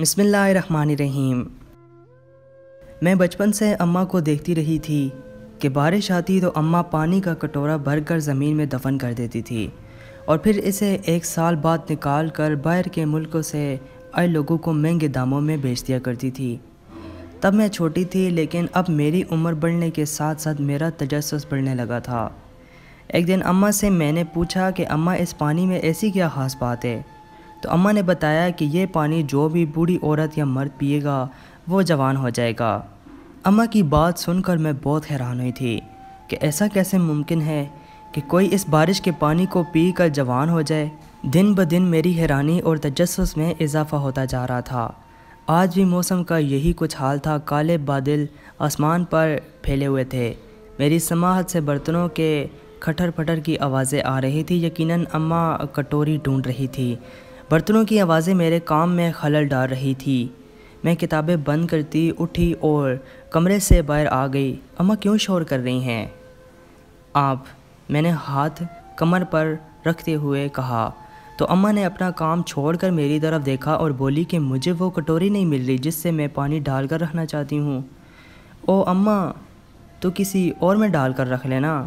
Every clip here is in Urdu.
بسم اللہ الرحمن الرحیم۔ میں بچپن سے اماں کو دیکھتی رہی تھی کہ بارش آتی تو اماں پانی کا کٹورا بھر کر زمین میں دفن کر دیتی تھی اور پھر اسے 1 سال بعد نکال کر باہر کے ملکوں سے آئے لوگوں کو مہنگے داموں میں بیچ دیا کرتی تھی۔ تب میں چھوٹی تھی، لیکن اب میری عمر بڑھنے کے ساتھ ساتھ میرا تجسس بڑھنے لگا تھا۔ ایک دن اماں سے میں نے پوچھا کہ اماں اس پانی میں ایسی کیا خاص بات ہے؟ تو اماں نے بتایا کہ یہ پانی جو بھی بوڑھی عورت یا مرد پیے گا وہ جوان ہو جائے گا۔ اماں کی بات سن کر میں بہت حیران ہوئی تھی کہ ایسا کیسے ممکن ہے کہ کوئی اس بارش کے پانی کو پی کر جوان ہو جائے۔ دن بدن میری حیرانی اور تجسس میں اضافہ ہوتا جا رہا تھا۔ آج بھی موسم کا یہی کچھ حال تھا، کالے بادل آسمان پر پھیلے ہوئے تھے۔ میری سماعت سے برتنوں کے کھٹر پھٹر کی آوازیں آ رہی تھی، یقیناً اماں کٹوری ڈھونڈ رہی تھی۔ برتنوں کی آوازیں میرے کام میں خلل ڈال رہی تھی۔ میں کتابیں بند کرتی اٹھی اور کمرے سے باہر آ گئی۔ اماں کیوں شور کر رہی ہیں آپ؟ میں نے ہاتھ کمر پر رکھتے ہوئے کہا تو اماں نے اپنا کام چھوڑ کر میری طرف دیکھا اور بولی کہ مجھے وہ کٹوری نہیں مل رہی جس سے میں پانی ڈال کر رکھنا چاہتی ہوں۔ او اماں، تو کسی اور میں ڈال کر رکھ لینا۔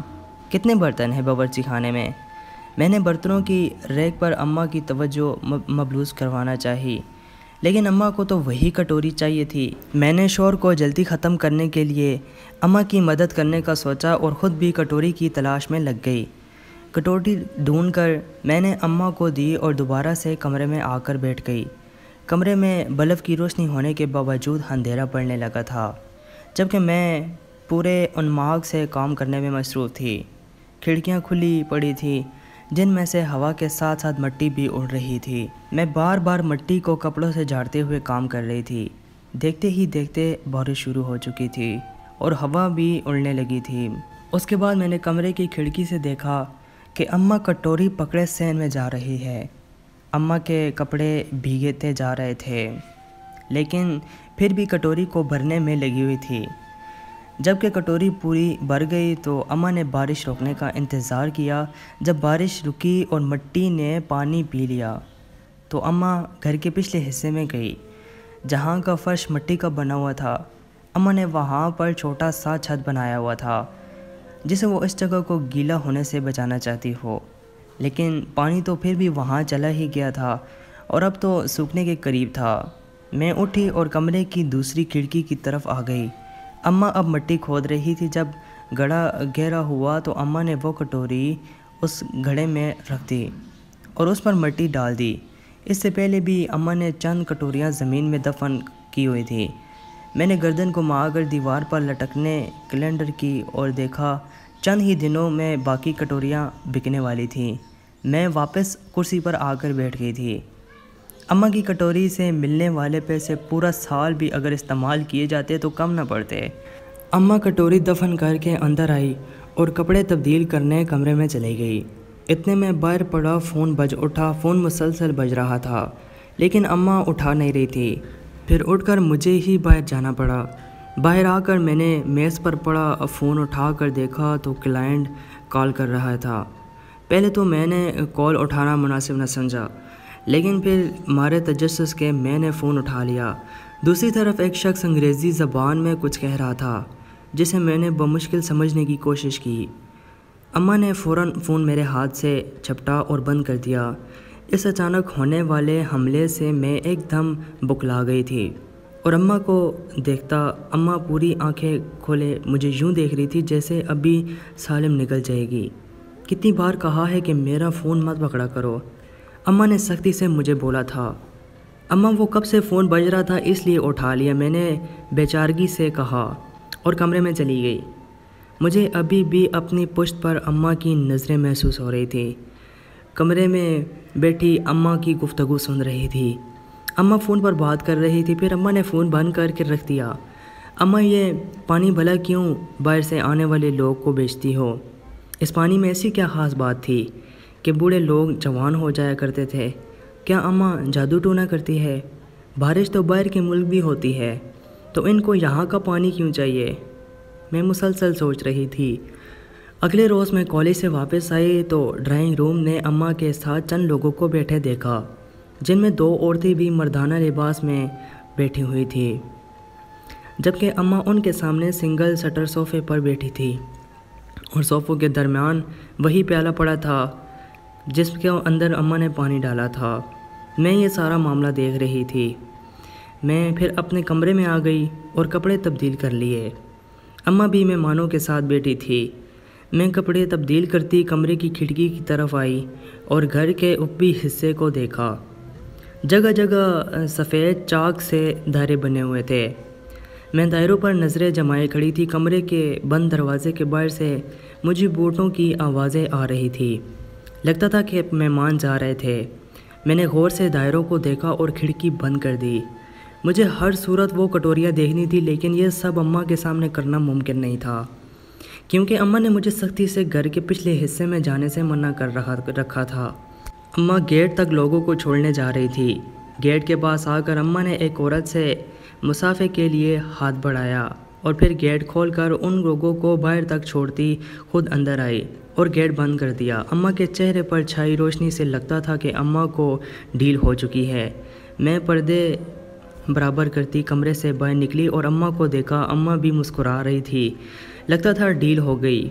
کتنے برتن ہیں باورچی خانے میں؟ میں نے برتنوں کی ریک پر اماں کی توجہ مبذول کروانا چاہی، لیکن اماں کو تو وہی کٹوری چاہیے تھی۔ میں نے شور کو جلدی ختم کرنے کے لیے اماں کی مدد کرنے کا سوچا اور خود بھی کٹوری کی تلاش میں لگ گئی۔ کٹوری ڈھونڈ کر میں نے اماں کو دی اور دوبارہ سے کمرے میں آ کر بیٹھ گئی۔ کمرے میں بلب کی روشنی ہونے کے باوجود اندھیرا پڑنے لگا تھا، جبکہ میں پورے انماگ سے کام کرنے میں مصروف تھی۔ کھڑکیاں کھلی پڑی تھیں جن میں سے ہوا کے ساتھ ساتھ مٹی بھی اڑ رہی تھی۔ میں بار بار مٹی کو کپڑوں سے جھاڑتے ہوئے کام کر رہی تھی۔ دیکھتے ہی دیکھتے بارش شروع ہو چکی تھی اور ہوا بھی اڑنے لگی تھی۔ اس کے بعد میں نے کمرے کی کھڑکی سے دیکھا کہ اماں کٹوری پکڑے سین میں جا رہی ہے۔ اماں کے کپڑے بھیگتے جا رہے تھے، لیکن پھر بھی کٹوری کو بھرنے میں لگی ہوئی تھی۔ جب کہ کٹوری پوری بھر گئی تو اماں نے بارش رکنے کا انتظار کیا۔ جب بارش رکی اور مٹی نے پانی پی لیا تو اماں گھر کے پچھلے حصے میں گئی جہاں کا فرش مٹی کا بنا ہوا تھا۔ اماں نے وہاں پر چھوٹا سا چھت بنایا ہوا تھا جسے وہ اس جگہ کو گیلا ہونے سے بچانا چاہتی ہو، لیکن پانی تو پھر بھی وہاں چلا ہی گیا تھا اور اب تو سوکھنے کے قریب تھا۔ میں اٹھی اور کمرے کی دوسری کھڑکی کی طرف آ گئی۔ اماں اب مٹی کھود رہی تھی۔ جب گڑھا گہرا ہوا تو اماں نے وہ کٹوری اس گڑھے میں رکھ دی اور اس پر مٹی ڈال دی۔ اس سے پہلے بھی اماں نے چند کٹوریاں زمین میں دفن کی ہوئی تھی۔ میں نے گردن گھما کر دیوار پر لٹکنے کیلنڈر کی اور دیکھا چند ہی دنوں میں باقی کٹوریاں بکنے والی تھیں۔ میں واپس کرسی پر آ کر بیٹھ گئی تھی۔ اماں کی کٹوری سے ملنے والے پیسے پورا سال بھی اگر استعمال کیے جاتے تو کم نہ پڑتے۔ اماں کٹوری دفن کر کے اندر آئی اور کپڑے تبدیل کرنے کمرے میں چلی گئی۔ اتنے میں باہر پڑا فون بج اٹھا۔ فون مسلسل بج رہا تھا لیکن اماں اٹھا نہیں رہی تھی۔ پھر اٹھ کر مجھے ہی باہر جانا پڑا۔ باہر آ کر میں نے میز پر پڑا فون اٹھا کر دیکھا تو کلائنٹ کال کر رہا تھا۔ پہلے تو میں نے کال اٹھانا مناسب نہ سمجھا، لیکن پھر مارے تجسس کے میں نے فون اٹھا لیا۔ دوسری طرف ایک شخص انگریزی زبان میں کچھ کہہ رہا تھا جسے میں نے بمشکل سمجھنے کی کوشش کی۔ اماں نے فوراً فون میرے ہاتھ سے جھپٹا اور بند کر دیا۔ اس اچانک ہونے والے حملے سے میں ایک دم بکلا گئی تھی اور اماں کو دیکھتا اماں پوری آنکھیں کھولے مجھے یوں دیکھ رہی تھی جیسے ابھی سالم نکل جائے گی۔ کتنی بار کہا ہے کہ میرا فون مت پکڑا کرو، اماں نے سختی سے مجھے بولا تھا۔ اماں وہ کب سے فون بج رہا تھا اس لیے اٹھا لیا، میں نے بے چارگی سے کہا اور کمرے میں چلی گئی۔ مجھے ابھی بھی اپنی پشت پر اماں کی نظریں محسوس ہو رہی تھی۔ کمرے میں بیٹھی اماں کی گفتگو سن رہی تھی۔ اماں فون پر بات کر رہی تھی، پھر اماں نے فون بند کر کے رکھ دیا۔ اماں یہ پانی بھلا کیوں باہر سے آنے والے لوگ کو بیچتی ہو؟ اس پانی میں ایسی کیا خاص بات تھی کہ بوڑھے لوگ جوان ہو جایا کرتے تھے؟ کیا اماں جادو ٹونا کرتی ہے؟ بارش تو باہر کے ملک بھی ہوتی ہے، تو ان کو یہاں کا پانی کیوں چاہیے؟ میں مسلسل سوچ رہی تھی۔ اگلے روز میں کالج سے واپس آئی تو ڈرائنگ روم نے اماں کے ساتھ چند لوگوں کو بیٹھے دیکھا۔ جن میں 2 عورتیں بھی مردانہ لباس میں بیٹھی ہوئی تھی، جبکہ اماں ان کے سامنے سنگل سٹر صوفے پر بیٹھی تھی اور صوفوں کے درمیان وہی پیالہ پڑا تھا جس کے اندر اماں نے پانی ڈالا تھا۔ میں یہ سارا معاملہ دیکھ رہی تھی۔ میں پھر اپنے کمرے میں آ گئی اور کپڑے تبدیل کر لیے۔ اماں بھی مہمانوں کے ساتھ بیٹھی تھی۔ میں کپڑے تبدیل کرتی کمرے کی کھڑکی کی طرف آئی اور گھر کے اوپری حصے کو دیکھا۔ جگہ جگہ سفید چاک سے دائرے بنے ہوئے تھے۔ میں دائروں پر نظریں جمائے کھڑی تھی۔ کمرے کے بند دروازے کے باہر سے مجھے بوٹوں کی آوازیں آ رہی تھی۔ لگتا تھا کہ مہمان جا رہے تھے۔ میں نے غور سے دائروں کو دیکھا اور کھڑکی بند کر دی۔ مجھے ہر صورت وہ کٹوریاں دیکھنی تھی، لیکن یہ سب اماں کے سامنے کرنا ممکن نہیں تھا، کیونکہ اماں نے مجھے سختی سے گھر کے پچھلے حصے میں جانے سے منع کر رکھا تھا۔ اماں گیٹ تک لوگوں کو چھوڑنے جا رہی تھی۔ گیٹ کے پاس آ کر اماں نے ایک عورت سے مسافے کے لیے ہاتھ بڑھایا اور پھر گیٹ کھول کر ان لوگوں کو باہر تک چھوڑتی خود اندر آئی اور گیٹ بند کر دیا۔ اماں کے چہرے پر چھائی روشنی سے لگتا تھا کہ اماں کو ڈھیل ہو چکی ہے۔ میں پردے برابر کرتی کمرے سے باہر نکلی اور اماں کو دیکھا۔ اماں بھی مسکرا رہی تھی، لگتا تھا ڈھیل ہو گئی۔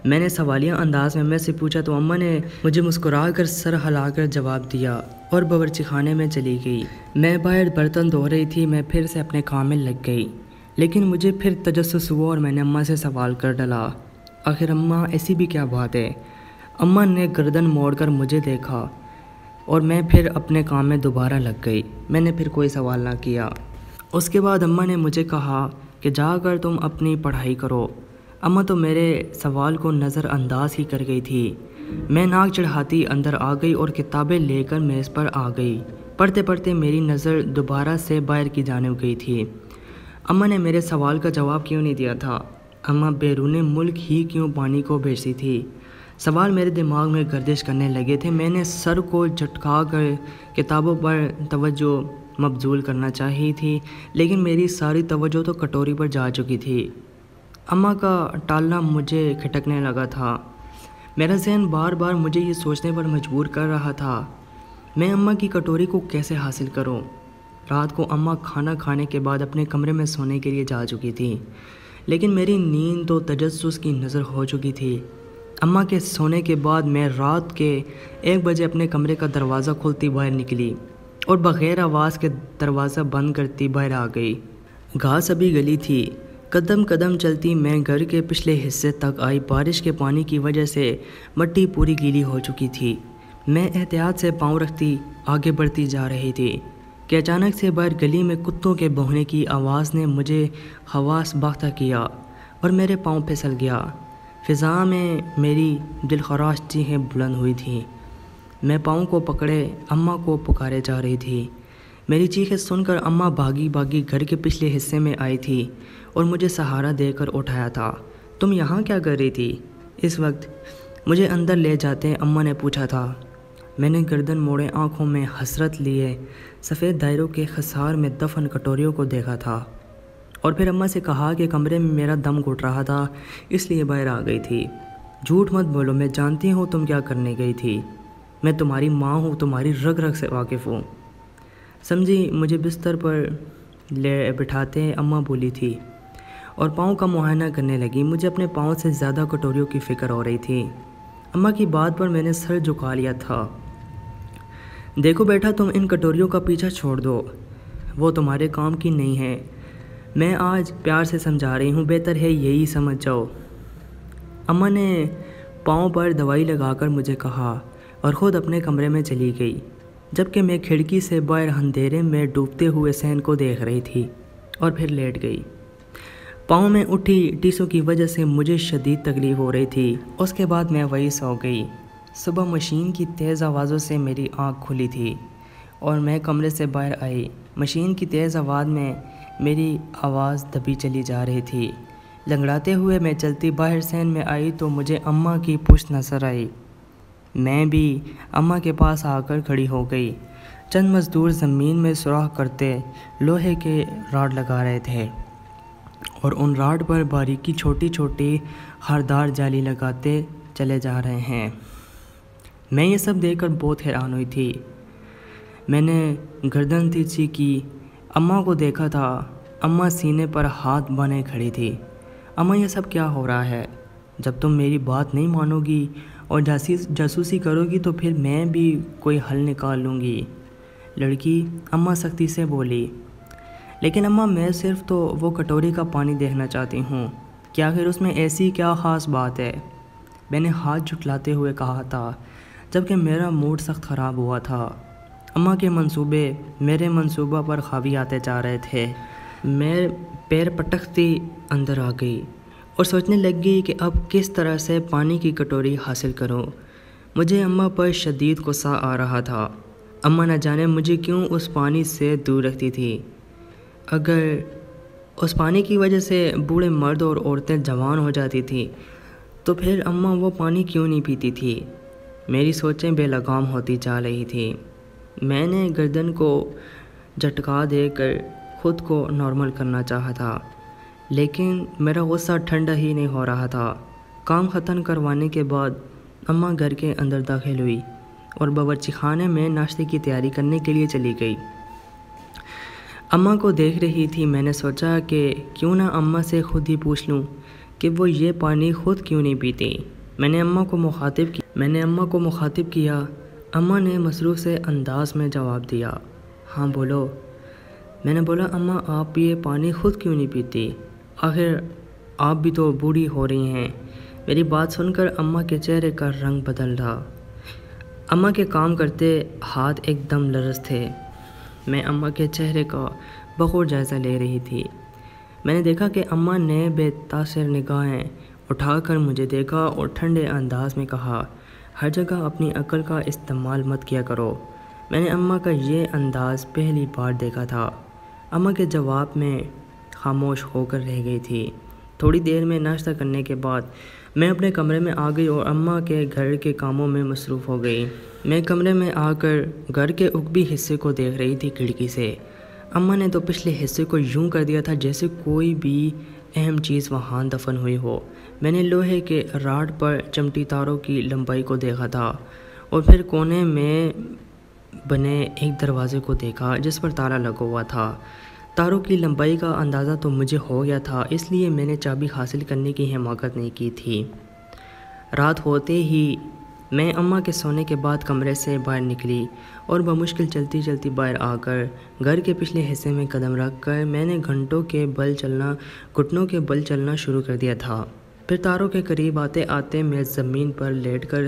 میں نے سوالیہ انداز میں سے پوچھا تو اماں نے مجھے مسکرا کر سر ہلا کر جواب دیا اور باورچی خانے میں چلی گئی۔ میں باہر برتن دھو رہی تھی۔ میں پھر سے اپنے کام میں لگ گئی، لیکن مجھے پھر تجسس ہوا اور میں نے اماں سے سوال کر ڈالا، آخر اماں ایسی بھی کیا بات ہے؟ اماں نے گردن موڑ کر مجھے دیکھا اور میں پھر اپنے کام میں دوبارہ لگ گئی۔ میں نے پھر کوئی سوال نہ کیا۔ اس کے بعد اماں نے مجھے کہا کہ جا کر تم اپنی پڑھائی کرو۔ اماں تو میرے سوال کو نظر انداز ہی کر گئی تھی۔ میں ناک چڑھاتی اندر آ گئی اور کتابیں لے کر میز پر آ گئی۔ پڑھتے پڑھتے میری نظر دوبارہ سے باہر کی جانب گئی تھی۔ اماں نے میرے سوال کا جواب کیوں نہیں دیا تھا؟ اماں بیرون ملک ہی کیوں پانی کو بھیجتی تھی؟ سوال میرے دماغ میں گردش کرنے لگے تھے۔ میں نے سر کو جھٹکا کر کتابوں پر توجہ مبذول کرنا چاہی تھی، لیکن میری ساری توجہ تو کٹوری پر جا چکی تھی۔ اماں کا ٹالنا مجھے کھٹکنے لگا تھا۔ میرا ذہن بار بار مجھے یہ سوچنے پر مجبور کر رہا تھا، میں اماں کی کٹوری کو کیسے حاصل کروں؟ رات کو اماں کھانا کھانے کے بعد اپنے کمرے میں سونے کے لیے جا چکی تھی، لیکن میری نیند تو تجسس کی نظر ہو چکی تھی۔ اماں کے سونے کے بعد میں رات کے 1 بجے اپنے کمرے کا دروازہ کھولتی باہر نکلی اور بغیر آواز کے دروازہ بند کرتی باہر آ گئی۔ گھاس ابھی گلی تھی۔ قدم قدم چلتی میں گھر کے پچھلے حصے تک آئی۔ بارش کے پانی کی وجہ سے مٹی پوری گیلی ہو چکی تھی۔ میں احتیاط سے پاؤں رکھتی آگے بڑھتی جا رہی تھی کہ اچانک سے باہر گلی میں کتوں کے بھونکنے کی آواز نے مجھے حواس باختہ کیا اور میرے پاؤں پھسل گیا۔ فضا میں میری دلخراش چیخیں بلند ہوئی تھیں۔ میں پاؤں کو پکڑے اماں کو پکارے جا رہی تھی۔ میری چیخیں سن کر اماں بھاگی بھاگی گھر کے پچھلے حصے میں آئی تھی اور مجھے سہارا دے کر اٹھایا تھا۔ تم یہاں کیا کر رہی تھی؟ اس وقت مجھے اندر لے جاتے اماں نے پوچھا تھا۔ میں نے گردن موڑے آنکھوں میں حسرت لیے سفید دائروں کے خسار میں دفن کٹوریوں کو دیکھا تھا اور پھر اماں سے کہا کہ کمرے میں میرا دم گھٹ رہا تھا، اس لیے باہر آ گئی تھی۔ جھوٹ مت بولو، میں جانتی ہوں تم کیا کرنے گئی تھی۔ میں تمہاری ماں ہوں، تمہاری رگ رگ سے واقف ہوں۔ سمجھی؟ مجھے بستر پر لے بٹھاتے اماں بولی تھی اور پاؤں کا معائنہ کرنے لگی۔ مجھے اپنے پاؤں سے زیادہ کٹوریوں کی فکر ہو رہی تھی۔ اماں کی بات پر میں نے سر جھکا لیا تھا۔ دیکھو بیٹا، تم ان کٹوریوں کا پیچھا چھوڑ دو، وہ تمہارے کام کی نہیں ہے۔ میں آج پیار سے سمجھا رہی ہوں، بہتر ہے یہی سمجھ جاؤ۔ اماں نے پاؤں پر دوائی لگا کر مجھے کہا اور خود اپنے کمرے میں چلی گئی، جبکہ میں کھڑکی سے باہر اندھیرے میں ڈوبتے ہوئے صحن کو دیکھ رہی تھی اور پھر لیٹ گئی۔ پاؤں میں اٹھی ٹیسوں کی وجہ سے مجھے شدید تکلیف ہو رہی تھی۔ اس کے بعد میں وہی سو گئی۔ صبح مشین کی تیز آوازوں سے میری آنکھ کھلی تھی اور میں کمرے سے باہر آئی۔ مشین کی تیز آواز میں میری آواز دبی چلی جا رہی تھی۔ لنگڑاتے ہوئے میں چلتی باہر صحن میں آئی تو مجھے اماں کی پشت نظر آئی۔ میں بھی اماں کے پاس آ کر کھڑی ہو گئی۔ چند مزدور زمین میں سوراخ کرتے لوہے کے راڈ لگا رہے تھے اور ان راڈ پر باریکی چھوٹی چھوٹی خاردار جالی لگاتے چلے جا رہے ہیں۔ میں یہ سب دیکھ کر بہت حیران ہوئی تھی۔ میں نے گردن تیزی کی، اماں کو دیکھا تھا۔ اماں سینے پر ہاتھ باندھے کھڑی تھی۔ اماں یہ سب کیا ہو رہا ہے؟ جب تم میری بات نہیں مانو گی اور جاسوسی کرو گی تو پھر میں بھی کوئی حل نکال لوں گی۔ لڑکی اماں سختی سے بولی۔ لیکن اماں میں صرف تو وہ کٹوری کا پانی دیکھنا چاہتی ہوں کہ آخر اس میں ایسی کیا خاص بات ہے، میں نے ہاتھ جھٹلاتے ہوئے کہا تھا جبکہ میرا موڈ سخت خراب ہوا تھا۔ اماں کے منصوبے میرے منصوبہ پر حاوی آتے جا رہے تھے۔ میں پیر پٹکتی اندر آ گئی اور سوچنے لگ گئی کہ اب کس طرح سے پانی کی کٹوری حاصل کروں۔ مجھے اماں پر شدید غصہ آ رہا تھا۔ اماں نہ جانے مجھے کیوں اس پانی سے دور رکھتی تھی۔ اگر اس پانی کی وجہ سے بوڑھے مرد اور عورتیں جوان ہو جاتی تھیں تو پھر اماں وہ پانی کیوں نہیں پیتی تھی؟ میری سوچیں بے لگام ہوتی جا رہی تھیں۔ میں نے گردن کو جھٹکا دے کر خود کو نارمل کرنا چاہا تھا، لیکن میرا غصہ ٹھنڈا ہی نہیں ہو رہا تھا۔ کام ختم کروانے کے بعد اماں گھر کے اندر داخل ہوئی اور باورچی خانے میں ناشتے کی تیاری کرنے کے لیے چلی گئی۔ اماں کو دیکھ رہی تھی۔ میں نے سوچا کہ کیوں نہ اماں سے خود ہی پوچھ لوں کہ وہ یہ پانی خود کیوں نہیں پیتی۔ میں نے اماں کو مخاطب کیا۔ اماں نے مصروف سے انداز میں جواب دیا، ہاں بولو۔ میں نے بولا، اماں آپ یہ پانی خود کیوں نہیں پیتی؟ آخر آپ بھی تو بوڑھی ہو رہی ہیں۔ میری بات سن کر اماں کے چہرے کا رنگ بدل رہا۔ اماں کے کام کرتے ہاتھ ایک دم لرز تھے۔ میں اماں کے چہرے کا بخور جائزہ لے رہی تھی۔ میں نے دیکھا کہ اماں نے بے تاثر نگاہیں اٹھا کر مجھے دیکھا اور ٹھنڈے انداز میں کہا، ہر جگہ اپنی عقل کا استعمال مت کیا کرو۔ میں نے اماں کا یہ انداز پہلی بار دیکھا تھا۔ اماں کے جواب میں خاموش ہو کر رہ گئی تھی۔ تھوڑی دیر میں ناشتہ کرنے کے بعد میں اپنے کمرے میں آ گئی اور اماں کے گھر کے کاموں میں مصروف ہو گئی۔ میں کمرے میں آ کر گھر کے عقبی حصے کو دیکھ رہی تھی کھڑکی سے۔ اماں نے تو پچھلے حصے کو یوں کر دیا تھا جیسے کوئی بھی اہم چیز وہاں دفن ہوئی ہو۔ میں نے لوہے کے راڈ پر چمٹی تاروں کی لمبائی کو دیکھا تھا اور پھر کونے میں بنے ایک دروازے کو دیکھا جس پر تالا لگا ہوا تھا۔ تاروں کی لمبائی کا اندازہ تو مجھے ہو گیا تھا، اس لیے میں نے چابی حاصل کرنے کی حماقت نہیں کی تھی۔ رات ہوتے ہی میں اماں کے سونے کے بعد کمرے سے باہر نکلی اور بمشکل چلتی چلتی باہر آ کر گھر کے پچھلے حصے میں قدم رکھ کر میں نے گھٹنوں کے بل چلنا شروع کر دیا تھا۔ پھر تاروں کے قریب آتے آتے میں زمین پر لیٹ کر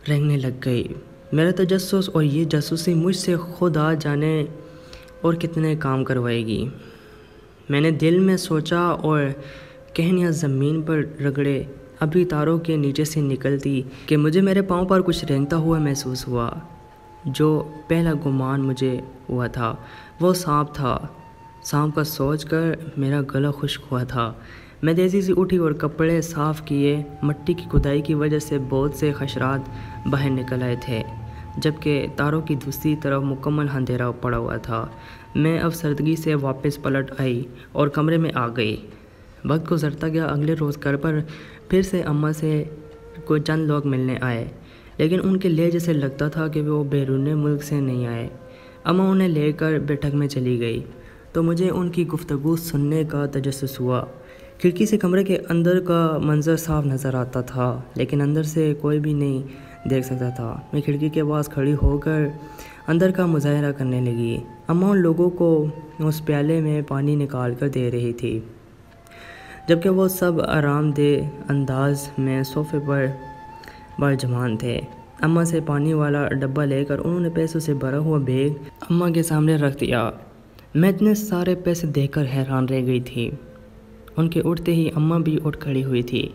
رینگنے لگ گئی۔ میرا تجسس اور یہ جاسوسی مجھ سے خدا جانے اور کتنے کام کروائے گی۔ میں نے دل میں سوچا اور کہنیاں زمین پر رگڑے ابھی تاروں کے نیچے سے نکلتی کہ مجھے میرے پاؤں پر کچھ رینگتا ہوا محسوس ہوا۔ جو پہلا گمان مجھے ہوا تھا وہ سانپ تھا۔ سانپ کا سوچ کر میرا گلا خشک ہوا تھا۔ میں تیزی سے اٹھی اور کپڑے صاف کیے۔ مٹی کی کھدائی کی وجہ سے بہت سے حشرات باہر نکل آئے تھے، جبکہ تاروں کی دوسری طرف مکمل اندھیرا پڑا ہوا تھا۔ میں اب سردگی سے واپس پلٹ آئی اور کمرے میں آ گئی۔ وقت گزرتا گیا۔ اگلے روز گھر پر پھر سے اماں سے کوئی چند لوگ ملنے آئے، لیکن ان کے لہجے سے لگتا تھا کہ وہ بیرون ملک سے نہیں آئے۔ اماں انہیں لے کر بیٹھک میں چلی گئی تو مجھے ان کی گفتگو سننے کا تجسس ہوا۔ کھڑکی سے کمرے کے اندر کا منظر صاف نظر آتا تھا، لیکن اندر سے کوئی بھی نہیں دیکھ سکتا تھا۔ میں کھڑکی کے پاس کھڑی ہو کر اندر کا مظاہرہ کرنے لگی۔ اماں ان لوگوں کو اس پیالے میں پانی نکال کر دے رہی تھی، جبکہ وہ سب آرام دہ انداز میں صوفے پر برجمان تھے۔ اماں سے پانی والا ڈبہ لے کر انہوں نے پیسوں سے بھرا ہوا بیگ اماں کے سامنے رکھ دیا۔ میں اتنے سارے پیسے دیکھ کر حیران رہ گئی تھی۔ ان کے اٹھتے ہی اماں بھی اٹھ کھڑی ہوئی تھی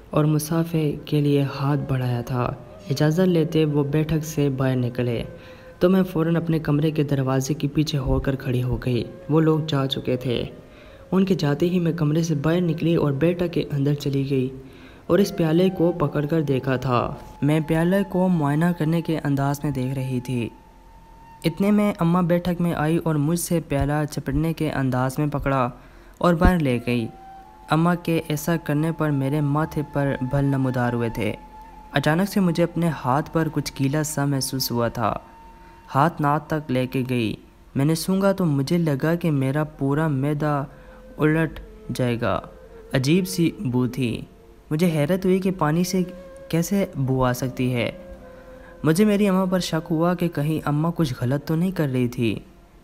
اور مسافے کے لیے ہاتھ بڑھایا تھا۔ اجازت لیتے وہ بیٹھک سے باہر نکلے تو میں فوراً اپنے کمرے کے دروازے کے پیچھے ہو کر کھڑی ہو گئی۔ وہ لوگ جا چکے تھے۔ ان کے جاتے ہی میں کمرے سے باہر نکلی اور بیٹھک کے اندر چلی گئی اور اس پیالے کو پکڑ کر دیکھا تھا۔ میں پیالے کو معائنہ کرنے کے انداز میں دیکھ رہی تھی۔ اتنے میں اماں بیٹھک میں آئی اور مجھ سے پیالہ چپٹنے کے انداز میں پکڑا اور باہر لے گئی۔ اماں کے ایسا کرنے پر میرے ماتھے پر بل نمودار ہوئے تھے۔ اچانک سے مجھے اپنے ہاتھ پر کچھ گیلا سا محسوس ہوا تھا۔ ہاتھ ناک تک لے کے گئی۔ میں نے سونگھا تو مجھے لگا کہ میرا پورا معدہ الٹ جائے گا۔ عجیب سی بو تھی۔ مجھے حیرت ہوئی کہ پانی سے کیسے بو آ سکتی ہے۔ مجھے میری اماں پر شک ہوا کہ کہیں اماں کچھ غلط تو نہیں کر رہی تھی۔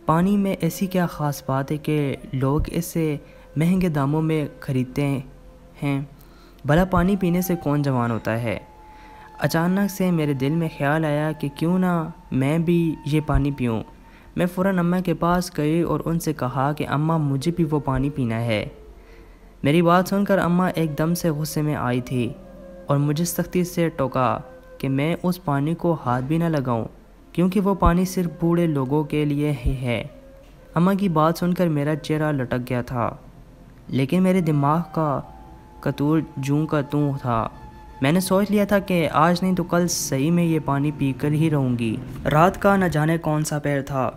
پانی میں ایسی کیا خاص بات ہے کہ لوگ اسے مہنگے داموں میں خریدتے ہیں؟ بھلا پانی پینے سے کون جوان ہوتا ہے؟ اچانک سے میرے دل میں خیال آیا کہ کیوں نہ میں بھی یہ پانی پیوں۔ میں فوراً اماں کے پاس گئی اور ان سے کہا کہ اماں مجھے بھی وہ پانی پینا ہے۔ میری بات سن کر اماں ایک دم سے غصے میں آئی تھی اور مجھے سختی سے ٹوکا کہ میں اس پانی کو ہاتھ بھی نہ لگاؤں کیونکہ وہ پانی صرف بوڑھے لوگوں کے لیے ہی ہے۔ اماں کی بات سن کر میرا چہرہ لٹک گیا تھا، لیکن میرے دماغ کا قطور جوں کا توں تھا۔ میں نے سوچ لیا تھا کہ آج نہیں تو کل صحیح میں یہ پانی پی کر ہی رہوں گی۔ رات کا نہ جانے کون سا پیر تھا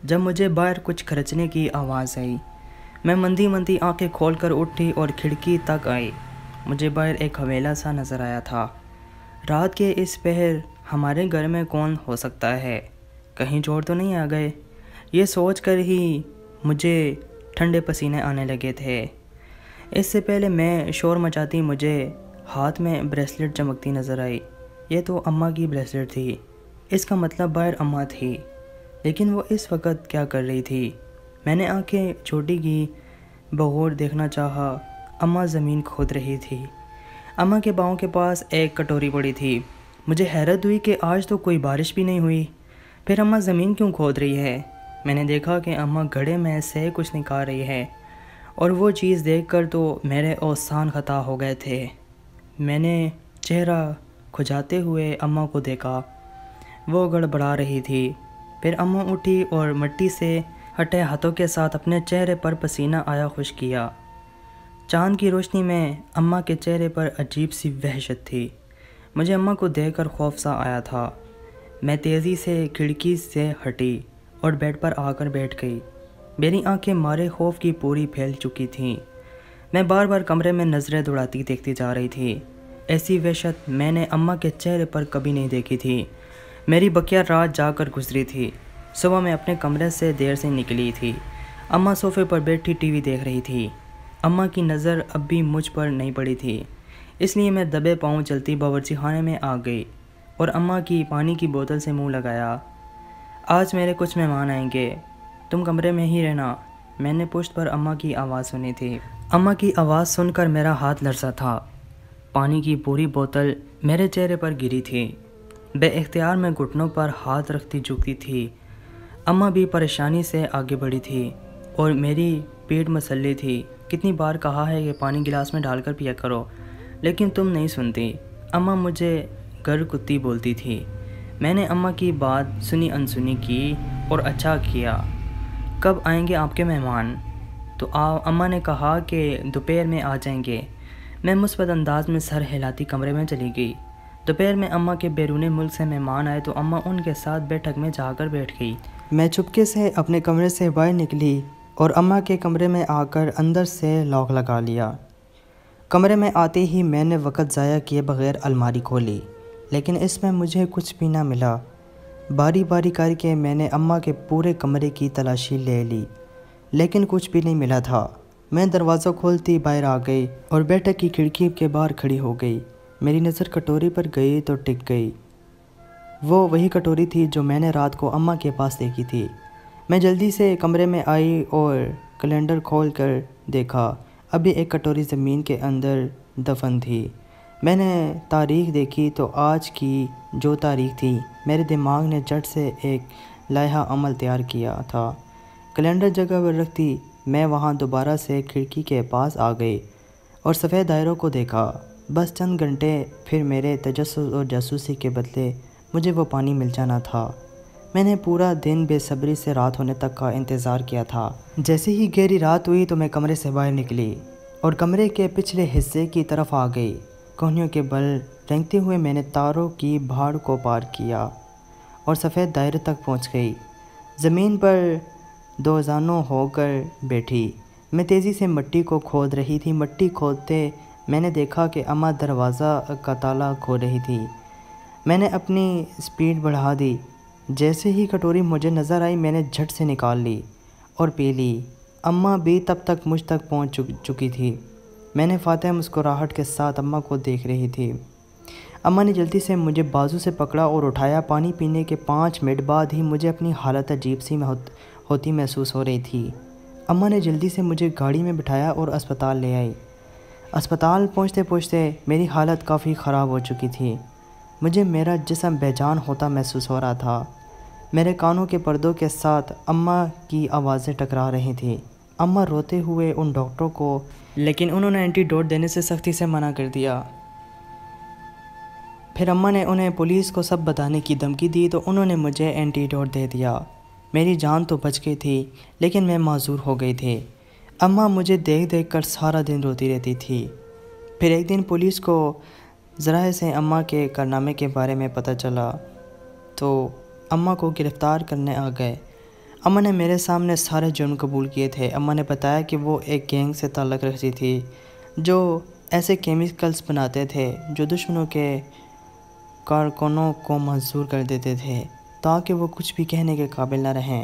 جب مجھے باہر کچھ کھرچنے کی آواز آئی۔ میں مندی مندی آنکھیں کھول کر اٹھی اور کھڑکی تک آئی۔ مجھے باہر ایک حویلا سا نظر آیا تھا۔ رات کے اس پہر ہمارے گھر میں کون ہو سکتا ہے؟ کہیں چور تو نہیں آ گئے؟ یہ سوچ کر ہی مجھے ٹھنڈے پسینے آنے لگے تھے۔ اس سے پہلے میں شور مچاتی مجھے ہاتھ میں بریسلٹ چمکتی نظر آئی۔ یہ تو اماں کی بریسلٹ تھی۔ اس کا مطلب باہر اماں تھی، لیکن وہ اس وقت کیا کر رہی تھی؟ میں نے آنکھیں چھوٹی کی، بغور دیکھنا چاہا۔ اماں زمین کھود رہی تھی۔ اماں کے پاؤں کے پاس ایک کٹوری پڑی تھی۔ مجھے حیرت ہوئی کہ آج تو کوئی بارش بھی نہیں ہوئی، پھر اماں زمین کیوں کھود رہی ہے؟ میں نے دیکھا کہ اماں گھڑے میں سے کچھ نکال رہی ہے، اور وہ چیز دیکھ کر تو میرے اوسان خطا ہو گئے تھے۔ میں نے چہرہ کھجاتے ہوئے اماں کو دیکھا۔ وہ گڑبڑا رہی تھی۔ پھر اماں اٹھی اور مٹی سے ہٹے ہاتھوں کے ساتھ اپنے چہرے پر پسینہ آیا خشک کیا۔ چاند کی روشنی میں اماں کے چہرے پر عجیب سی وحشت تھی۔ مجھے اماں کو دیکھ کر خوف سا آیا تھا۔ میں تیزی سے کھڑکی سے ہٹی اور بیڈ پر آ کر بیٹھ گئی۔ میری آنکھیں مارے خوف کی پوری پھیل چکی تھیں۔ میں بار بار کمرے میں نظریں دوڑاتی دیکھتی جا رہی تھی۔ ایسی وحشت میں نے اماں کے چہرے پر کبھی نہیں دیکھی تھی۔ میری بقیہ رات جا کر گزری تھی۔ صبح میں اپنے کمرے سے دیر سے نکلی تھی۔ اماں صوفے پر بیٹھی ٹی وی دیکھ رہی تھی۔ اماں کی نظر اب بھی مجھ پر نہیں پڑی تھی، اس لیے میں دبے پاؤں چلتی باورچی خانے میں آ گئی اور اماں کی پانی کی بوتل سے منہ لگایا۔ آج میرے کچھ مہمان آئیں گے، تم کمرے میں ہی رہنا۔ میں نے پشت پر اماں کی آواز سنی تھی۔ اماں کی آواز سن کر میرا ہاتھ لرزا تھا۔ پانی کی پوری بوتل میرے چہرے پر گری تھی۔ بے اختیار میں گھٹنوں پر ہاتھ رکھتی جھکتی تھی۔ اماں بھی پریشانی سے آگے بڑھی تھی اور میری پیٹھ مسلی تھی۔ کتنی بار کہا ہے کہ پانی گلاس میں ڈال کر پیا کرو، لیکن تم نہیں سنتی۔ اماں مجھے گر کتی بولتی تھی۔ میں نے اماں کی بات سنی انسنی کی اور اچھا کیا۔ کب آئیں گے آپ کے مہمان؟ تو اماں نے کہا کہ دوپہر میں آ جائیں گے۔ میں مثبت انداز میں سر ہلاتی کمرے میں چلی گئی۔ دوپہر میں اماں کے بیرون ملک سے مہمان آئے تو اماں ان کے ساتھ بیٹھک میں جا کر بیٹھ گئی۔ میں چپکے سے اپنے کمرے سے باہر نکلی اور اماں کے کمرے میں آ کر اندر سے لاک لگا لیا۔ کمرے میں آتے ہی میں نے وقت ضائع کیے بغیر الماری کھولی، لیکن اس میں مجھے کچھ بھی نہ ملا۔ باری باری کر کے میں نے اماں کے پورے کمرے کی تلاشی لے لی، لیکن کچھ بھی نہیں ملا تھا۔ میں دروازہ کھولتی باہر آ گئی اور بیٹھک کی کھڑکی کے باہر کھڑی ہو گئی۔ میری نظر کٹوری پر گئی تو ٹک گئی۔ وہ وہی کٹوری تھی جو میں نے رات کو اماں کے پاس دیکھی تھی۔ میں جلدی سے کمرے میں آئی اور کیلنڈر کھول کر دیکھا۔ ابھی ایک کٹوری زمین کے اندر دفن تھی۔ میں نے تاریخ دیکھی تو آج کی جو تاریخ تھی، میرے دماغ نے جھٹ سے ایک لائحہ عمل تیار کیا تھا۔ کیلنڈر جگہ پر رکھتی میں وہاں دوبارہ سے کھڑکی کے پاس آ گئی اور سفید دائروں کو دیکھا۔ بس چند گھنٹے پھر میرے تجسس اور جاسوسی کے بدلے مجھے وہ پانی مل جانا تھا۔ میں نے پورا دن بے صبری سے رات ہونے تک کا انتظار کیا تھا۔ جیسے ہی گہری رات ہوئی تو میں کمرے سے باہر نکلی اور کمرے کے پچھلے حصے کی طرف آ گئی۔ کوہنیوں کے بل رینگتے ہوئے میں نے تاروں کی بھاڑ کو پار کیا اور سفید دائرے تک پہنچ گئی۔ زمین پر دو زانوں ہو کر بیٹھی میں تیزی سے مٹی کو کھود رہی تھی۔ مٹی کھودتے میں نے دیکھا کہ اماں دروازہ کا تالا کھول رہی تھی۔ میں نے اپنی سپیڈ بڑھا دی۔ جیسے ہی کٹوری مجھے نظر آئی میں نے جھٹ سے نکال لی اور پی لی۔ اماں بھی تب تک مجھ تک پہنچ چکی تھی۔ میں نے فاتحہ مسکراہٹ کے ساتھ اماں کو دیکھ رہی تھی۔ اماں نے جلدی سے مجھے بازو سے پکڑا اور اٹھایا۔ پانی پینے کے 5 منٹ بعد ہی مجھے اپنی حالت عجیب سی ہوتی محسوس ہو رہی تھی۔ اماں نے جلدی سے مجھے گاڑی میں بٹھایا اور اسپتال لے آئی۔ اسپتال پہنچتے پہنچتے میری حالت کافی خراب ہو چکی تھی۔ مجھے میرا جسم بے جان ہوتا محسوس ہو رہا تھا۔ میرے کانوں کے پردوں کے ساتھ اماں کی آوازیں ٹکرا رہی تھیں۔ اماں روتے ہوئے ان ڈاکٹروں کو، لیکن انہوں نے اینٹی ڈوٹ دینے سے سختی سے منع کر دیا۔ پھر اماں نے انہیں پولیس کو سب بتانے کی دھمکی دی تو انہوں نے مجھے اینٹی ڈوٹ دے دیا۔ میری جان تو بچ گئی تھی لیکن میں معذور ہو گئی تھی۔ اماں مجھے دیکھ دیکھ کر سارا دن روتی رہتی تھی۔ پھر ایک دن پولیس کو ذرائع سے اماں کے کارنامے کے بارے میں پتہ چلا تو اماں کو گرفتار کرنے آ گئے۔ اماں نے میرے سامنے سارے جرم قبول کیے تھے۔ اماں نے بتایا کہ وہ ایک گینگ سے تعلق رکھتی تھی جو ایسے کیمیکلز بناتے تھے جو دشمنوں کے کارکنوں کو محصور کر دیتے تھے تاکہ وہ کچھ بھی کہنے کے قابل نہ رہیں۔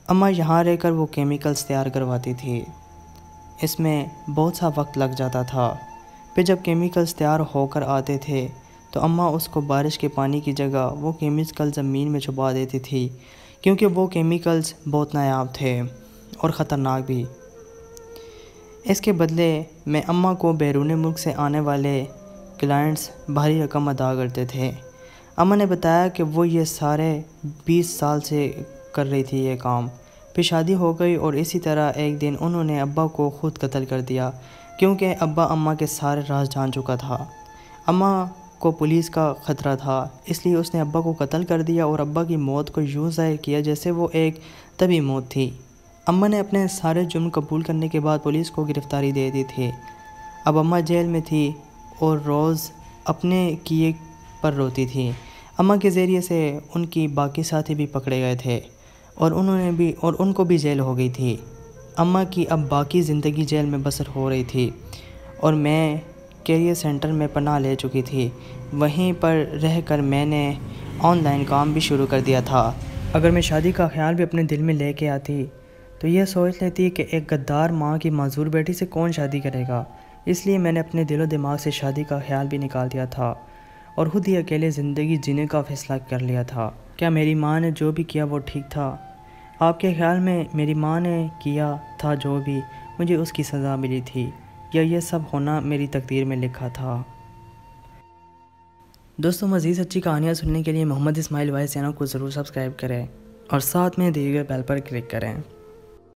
اماں یہاں رہ کر وہ کیمیکلز تیار کرواتی تھی۔ اس میں بہت سا وقت لگ جاتا تھا۔ پھر جب کیمیکلز تیار ہو کر آتے تھے تو اماں اس کو بارش کے پانی کی جگہ وہ کیمیکل زمین میں چھپا دیتی تھی کیونکہ وہ کیمیکلز بہت نایاب تھے اور خطرناک بھی۔ اس کے بدلے میں اماں کو بیرون ملک سے آنے والے کلائنٹس بھاری رقم ادا کرتے تھے۔ اماں نے بتایا کہ وہ یہ سارے 20 سال سے کر رہی تھی یہ کام۔ پھر شادی ہو گئی اور اسی طرح ایک دن انہوں نے ابا کو خود قتل کر دیا کیونکہ ابا اماں کے سارے راز جان چکا تھا۔ اماں کو پولیس کا خطرہ تھا اس لیے اس نے ابا کو قتل کر دیا اور ابا کی موت کو یوں ظاہر کیا جیسے وہ ایک طبی موت تھی۔ اماں نے اپنے سارے جرم قبول کرنے کے بعد پولیس کو گرفتاری دے دی تھی۔ اب اماں جیل میں تھی اور روز اپنے کیے پر روتی تھی۔ اماں کے ذریعے سے ان کی باقی ساتھی بھی پکڑے گئے تھے اور ان کو بھی جیل ہو گئی تھی۔ اماں کی اب باقی زندگی جیل میں بسر ہو رہی تھی اور میں کیریئر سینٹر میں پناہ لے چکی تھی۔ وہیں پر رہ کر میں نے آن لائن کام بھی شروع کر دیا تھا۔ اگر میں شادی کا خیال بھی اپنے دل میں لے کے آتی تو یہ سوچ لیتی کہ ایک غدار ماں کی معذور بیٹی سے کون شادی کرے گا۔ اس لیے میں نے اپنے دل و دماغ سے شادی کا خیال بھی نکال دیا تھا اور خود ہی اکیلے زندگی جینے کا فیصلہ کر لیا تھا۔ کیا میری ماں نے جو بھی کیا وہ ٹھیک تھا؟ آپ کے خیال میں میری ماں نے کیا تھا جو بھی مجھے اس کی سزا ملی تھی یا یہ سب ہونا میری تقدیر میں لکھا تھا؟ دوستوں مزید اچھی کہانیاں سننے کے لیے محمد اسماعیل وائس چینل کو ضرور سبسکرائب کریں اور ساتھ میں دیے گئے بیل پر کلک کریں۔